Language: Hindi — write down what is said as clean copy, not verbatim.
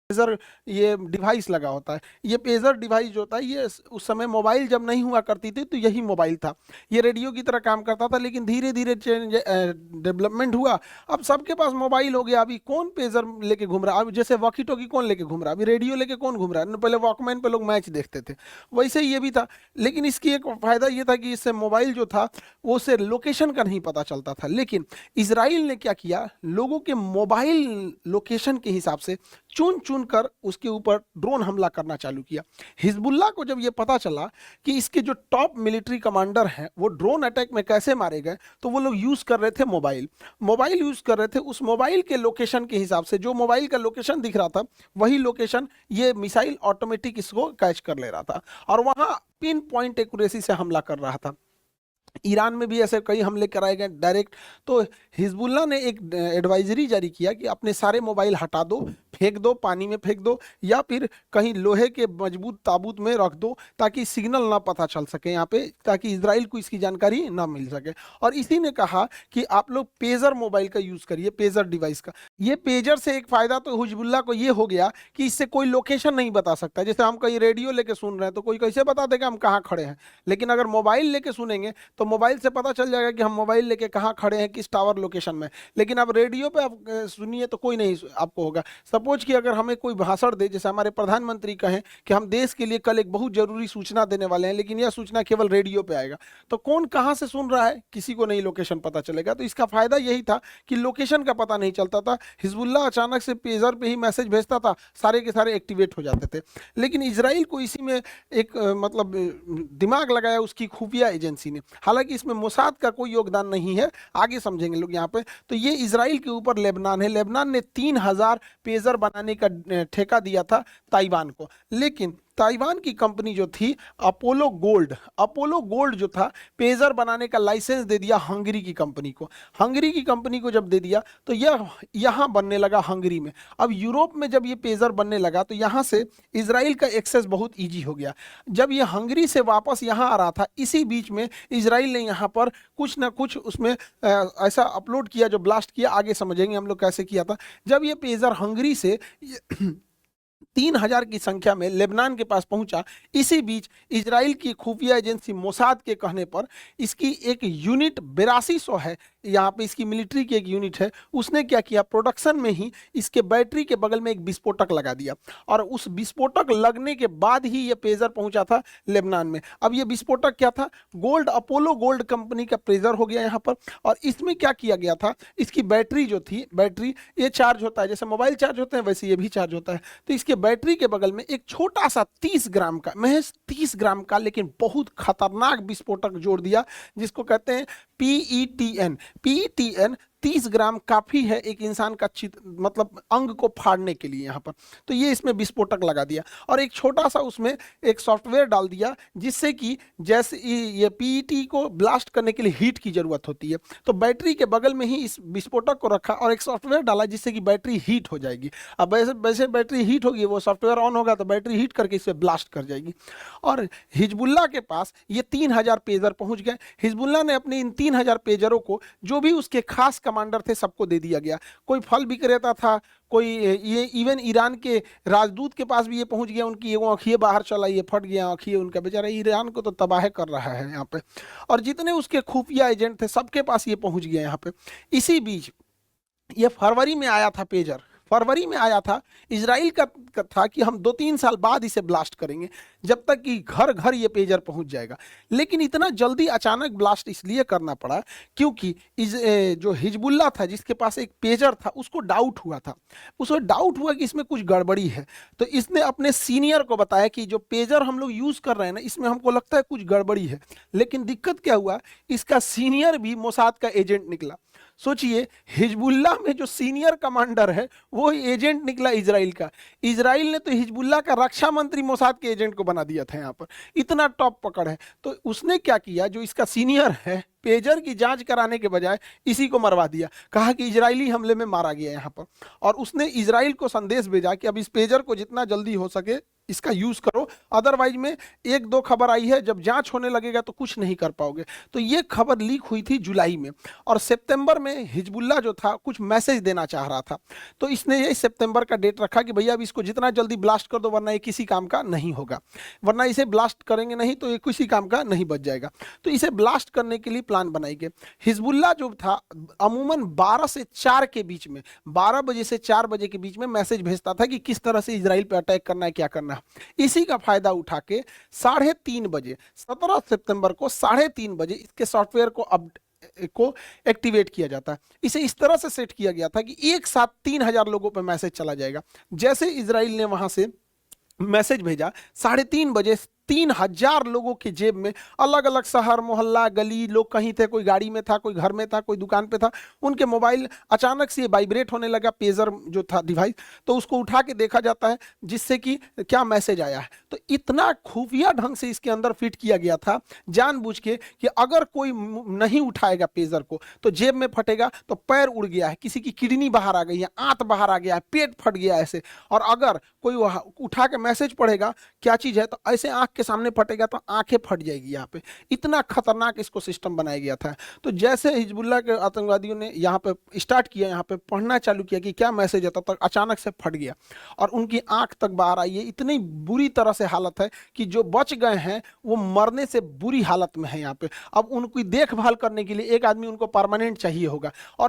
पेजर ये डिवाइस लगा होता है। ये पेजर डिवाइस जो होता है ये उस समय मोबाइल जब नहीं हुआ करती थी तो यही मोबाइल था। ये रेडियो की तरह काम करता था, लेकिन धीरे धीरे चेंज डेवलपमेंट हुआ। अब सबके पास मोबाइल हो गया। अभी कौन पेजर लेके घूम रहा है? अब जैसे वॉकी टॉकी कौन लेके घूम रहा है? अभी रेडियो लेके कौन घूम रहा है? पहले वॉकमैन पे लोग मैच देखते थे, वैसे ही ये भी था। लेकिन इसकी एक फायदा ये था कि इससे मोबाइल जो था वो से लोकेशन का नहीं पता चलता था। लेकिन इसराइल ने क्या किया, लोगों के मोबाइल लोकेशन के हिसाब से चुन चुन कर उसके ऊपर ड्रोन हमला करना चालू किया। हिजबुल्लाह को जब ये पता चला कि इसके जो टॉप मिलिट्री कमांडर हैं वो ड्रोन अटैक में कैसे मारे गए, तो वो लोग यूज कर रहे थे मोबाइल यूज कर रहे थे। उस मोबाइल के लोकेशन के हिसाब से जो मोबाइल का लोकेशन दिख रहा था वही लोकेशन ये मिसाइल ऑटोमेटिक इसको कैच कर ले रहा था और वहां पिन पॉइंट एक्यूरेसी से हमला कर रहा था। ईरान में भी ऐसे कई हमले कराए गए डायरेक्ट। तो हिजबुल्लाह ने एक एडवाइजरी जारी किया कि अपने सारे मोबाइल हटा दो, फेंक दो, पानी में फेंक दो, या फिर कहीं लोहे के मजबूत ताबूत में रख दो ताकि सिग्नल ना पता चल सके यहाँ पे, ताकि इजराइल को इसकी जानकारी ना मिल सके। और इसी ने कहा कि आप लोग पेजर मोबाइल का यूज करिए, पेजर डिवाइस का। ये पेजर से एक फायदा तो हिजबुल्लाह को ये हो गया कि इससे कोई लोकेशन नहीं बता सकता। जैसे हम कहीं रेडियो लेके सुन रहे हैं तो कोई कैसे बता देगा हम कहाँ खड़े हैं, लेकिन अगर मोबाइल लेके सुनेंगे तो मोबाइल से पता चल जाएगा कि हम मोबाइल लेके कहाँ खड़े हैं, किस टावर लोकेशन में। लेकिन अब रेडियो पे आप सुनिए तो कोई नहीं आपको होगा। सपोज कि अगर हमें कोई भाषण दे, जैसे हमारे प्रधानमंत्री कहें कि हम देश के लिए कल एक बहुत जरूरी सूचना देने वाले हैं, लेकिन यह सूचना केवल रेडियो पे आएगा, तो कौन कहाँ से सुन रहा है किसी को नहीं लोकेशन पता चलेगा। तो इसका फायदा यही था कि लोकेशन का पता नहीं चलता था। हिजबुल्लाह अचानक से पेजर पे ही मैसेज भेजता था, सारे के सारे एक्टिवेट हो जाते थे। लेकिन इसराइल को इसी में एक मतलब दिमाग लगाया उसकी खुफिया एजेंसी ने। हालांकि इसमें मोसाद का कोई योगदान नहीं है, आगे समझेंगे लोग यहाँ पे। तो ये इजराइल के ऊपर लेबनान है। लेबनान ने 3000 पेजर बनाने का ठेका दिया था ताइवान को। लेकिन ताइवान की कंपनी जो थी अपोलो गोल्ड जो था, पेजर बनाने का लाइसेंस दे दिया हंगरी की कंपनी को। हंगरी की कंपनी को जब दे दिया तो यह यहाँ बनने लगा हंगरी में। अब यूरोप में जब ये पेजर बनने लगा तो यहाँ से इजराइल का एक्सेस बहुत ईजी हो गया। जब ये हंगरी से वापस यहाँ आ रहा था, इसी बीच में इजराइल ने यहाँ पर कुछ ना कुछ उसमें ऐसा अपलोड किया जो ब्लास्ट किया। आगे समझेंगे हम लोग कैसे किया था। जब ये पेजर हंगरी से 3000 की संख्या में लेबनान के पास पहुंचा, इसी बीच इजराइल की खुफिया एजेंसी मोसाद के कहने पर इसकी एक यूनिट 8200 है, यहाँ पे इसकी मिलिट्री की एक यूनिट है, उसने क्या किया, प्रोडक्शन में ही इसके बैटरी के बगल में एक विस्फोटक लगा दिया। और उस विस्फोटक लगने के बाद ही ये पेजर पहुंचा था लेबनान में। अब ये विस्फोटक क्या था, अपोलो गोल्ड कंपनी का पेजर हो गया यहाँ पर। और इसमें क्या किया गया था, इसकी बैटरी जो थी, बैटरी ये चार्ज होता है, जैसे मोबाइल चार्ज होते हैं वैसे ये भी चार्ज होता है। तो इसके बैटरी के बगल में एक छोटा सा 30 ग्राम का, महज 30 ग्राम का लेकिन बहुत खतरनाक विस्फोटक जोड़ दिया, जिसको कहते हैं पीईटीएन। 30 ग्राम काफी है एक इंसान का मतलब अंग को फाड़ने के लिए यहाँ पर। तो ये इसमें विस्फोटक लगा दिया और एक छोटा सा उसमें एक सॉफ्टवेयर डाल दिया, जिससे कि जैसे ये पीईटी को ब्लास्ट करने के लिए हीट की जरूरत होती है, तो बैटरी के बगल में ही इस विस्फोटक को रखा और एक सॉफ्टवेयर डाला जिससे कि बैटरी हीट हो जाएगी। अब वैसे वैसे बैटरी हीट होगी, वो सॉफ्टवेयर ऑन होगा तो बैटरी हीट करके इसे ब्लास्ट कर जाएगी। और हिजबुल्लाह के पास ये 3000 पेजर पहुंच गए। हिजबुल्लाह ने अपने इन 3000 पेजरों को जो भी उसके खास कमांडर थे सबको दे दिया गया। कोई फल विक्रेता था, कोई ये इवन ईरान के राजदूत के पास भी ये पहुंच गया। उनकी वो आँखिए बाहर चला, ये फट गया आँखिए उनका, बेचारा ईरान को तो तबाह कर रहा है यहाँ पे। और जितने उसके खुफिया एजेंट थे सबके पास ये पहुंच गया यहाँ पे। इसी बीच ये फरवरी में आया था पेजर, फरवरी में आया था। इजराइल का था कि हम 2-3 साल बाद इसे ब्लास्ट करेंगे, जब तक कि घर घर ये पेजर पहुंच जाएगा। लेकिन इतना जल्दी अचानक ब्लास्ट इसलिए करना पड़ा क्योंकि जो हिजबुल्लाह था जिसके पास एक पेजर था, उसको डाउट हुआ था। उसको डाउट हुआ कि इसमें कुछ गड़बड़ी है। तो इसने अपने सीनियर को बताया कि जो पेजर हम लोग यूज कर रहे हैं ना, इसमें हमको लगता है कुछ गड़बड़ी है। लेकिन दिक्कत क्या हुआ, इसका सीनियर भी मोसाद का एजेंट निकला। सोचिए, हिजबुल्लाह में जो सीनियर कमांडर है वो एजेंट निकला इजराइल का। इजराइल ने तो हिजबुल्लाह का रक्षा मंत्री मोसाद के एजेंट को बना दिया था यहाँ पर, इतना टॉप पकड़ है। तो उसने क्या किया, जो इसका सीनियर है, पेजर की जांच कराने के बजाय इसी को मरवा दिया। कहा कि इजरायली हमले में मारा गया यहाँ पर। और उसने इजराइल को संदेश भेजा कि अब इस पेजर को जितना जल्दी हो सके इसका यूज करो, अदरवाइज में एक दो खबर आई है, जब जांच होने लगेगा तो कुछ नहीं कर पाओगे। तो ये खबर लीक हुई थी जुलाई में, और सितंबर में हिजबुल्लाह जो था कुछ मैसेज देना चाह रहा था, तो इसने ये सितंबर का डेट रखा कि भैया अब इसको जितना जल्दी ब्लास्ट कर दो, वरना ये किसी काम का नहीं होगा, वरना इसे ब्लास्ट करेंगे नहीं तो ये किसी काम का नहीं बच जाएगा। तो इसे ब्लास्ट करने के लिए प्लान बनाई गई। हिजबुल्लाह जो था अमूमन 12 से 4 के बीच में, 12 बजे से 4 बजे के बीच में मैसेज भेजता था कि किस तरह से इजराइल पे अटैक करना है, क्या करना है। इसी का फायदा उठा के 3:30 बजे 17 सितंबर को 3:30 बजे इसके सॉफ्टवेयर को एक्टिवेट किया जाता है। इसे इस तरह से सेट किया गया था कि एक साथ 3000 लोगों पर मैसेज चला जाएगा। जैसे इजराइल ने वहां से मैसेज भेजा 3:30 बजे 3000 लोगों के जेब में, अलग अलग शहर मोहल्ला गली, लोग कहीं थे, कोई गाड़ी में था, कोई घर में था, कोई दुकान पे था, उनके मोबाइल अचानक से वाइब्रेट होने लगा, पेजर जो था डिवाइस, तो उसको उठा के देखा जाता है जिससे कि क्या मैसेज आया है। तो इतना खुफिया ढंग से इसके अंदर फिट किया गया था जानबूझ के कि अगर कोई नहीं उठाएगा पेजर को तो जेब में फटेगा, तो पैर उड़ गया है, किसी की किडनी बाहर आ गई है, आंत बाहर आ गया है, पेट फट गया है ऐसे, और अगर कोई उठा के मैसेज पढ़ेगा क्या चीज है तो ऐसे आंख के सामने फटेगा तो आंखें फट जाएगी। यहाँ पे इतना खतरनाक इसको सिस्टम बनाया गया था। तो जैसे हिजबुल्लाह के आतंकवादियों ने यहाँ पे स्टार्ट किया, यहाँ पे पढ़ना चालू किया कि क्या मैसेज है, तब तक अचानक से फट गया और उनकी आंख तक बाहर आई है। इतनी बुरी तरह से हालत है कि जो बच गए हैं वो मरने से बुरी हालत में है यहाँ पे। अब उनकी देखभाल करने के लिए एक आदमी उनको परमानेंट चाहिए होगा, और